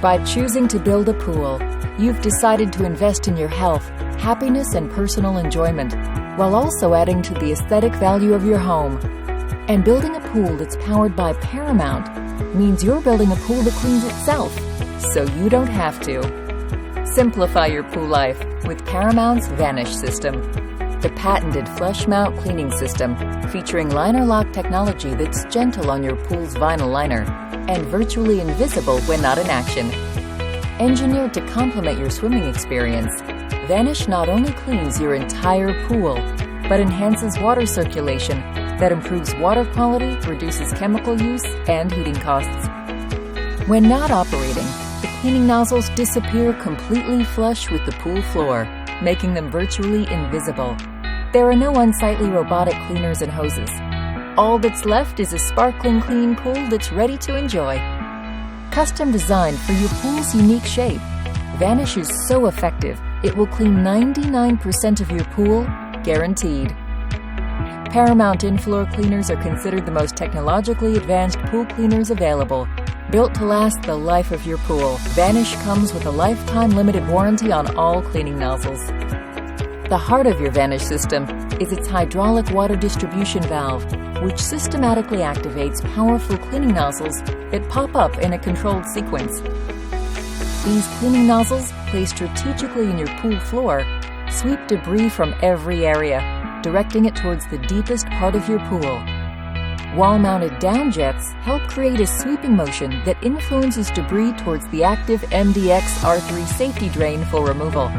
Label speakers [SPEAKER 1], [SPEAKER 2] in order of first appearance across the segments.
[SPEAKER 1] By choosing to build a pool, you've decided to invest in your health, happiness, and personal enjoyment, while also adding to the aesthetic value of your home. And building a pool that's powered by Paramount means you're building a pool that cleans itself, so you don't have to. Simplify your pool life with Paramount's Vanish system, the patented flush mount cleaning system featuring liner lock technology that's gentle on your pool's vinyl liner and virtually invisible when not in action. Engineered to complement your swimming experience, Vanish not only cleans your entire pool, but enhances water circulation that improves water quality, reduces chemical use, and heating costs. When not operating, the cleaning nozzles disappear completely flush with the pool floor, making them virtually invisible. There are no unsightly robotic cleaners and hoses. All that's left is a sparkling clean pool that's ready to enjoy. Custom designed for your pool's unique shape, Vanish is so effective it will clean 99% of your pool, guaranteed. Paramount in-floor cleaners are considered the most technologically advanced pool cleaners available. Built to last the life of your pool, Vanish comes with a lifetime limited warranty on all cleaning nozzles. The heart of your Vanish system is its hydraulic water distribution valve, which systematically activates powerful cleaning nozzles that pop up in a controlled sequence. These cleaning nozzles, placed strategically in your pool floor, sweep debris from every area, directing it towards the deepest part of your pool. Wall-mounted down jets help create a sweeping motion that influences debris towards the active MDX R3 safety drain for removal.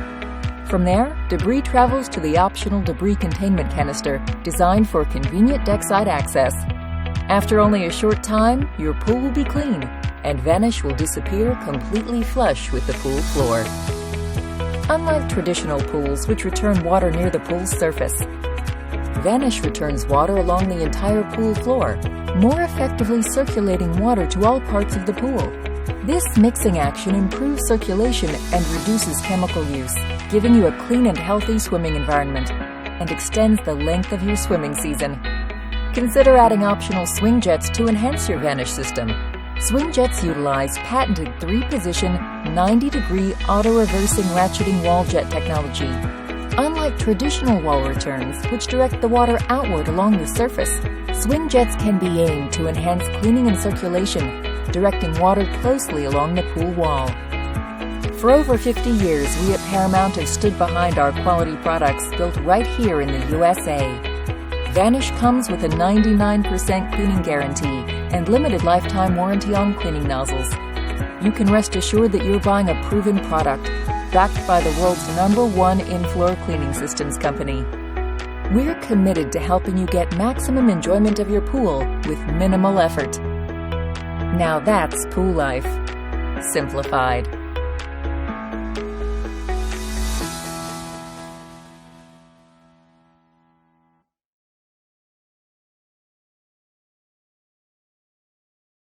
[SPEAKER 1] From there, debris travels to the optional debris containment canister designed for convenient deckside access. After only a short time, your pool will be clean, and Vanish will disappear completely flush with the pool floor. Unlike traditional pools, which return water near the pool's surface, Vanish returns water along the entire pool floor, more effectively circulating water to all parts of the pool. This mixing action improves circulation and reduces chemical use, giving you a clean and healthy swimming environment, and extends the length of your swimming season. Consider adding optional swing jets to enhance your Vanish system. Swing jets utilize patented 3-position, 90-degree auto-reversing ratcheting wall jet technology. Unlike traditional wall returns, which direct the water outward along the surface, swing jets can be aimed to enhance cleaning and circulation, directing water closely along the pool wall. For over 50 years, we at Paramount have stood behind our quality products built right here in the USA. Vanish comes with a 99% cleaning guarantee and limited lifetime warranty on cleaning nozzles. You can rest assured that you're buying a proven product, backed by the world's #1 in-floor cleaning systems company. We're committed to helping you get maximum enjoyment of your pool with minimal effort. Now that's pool life simplified.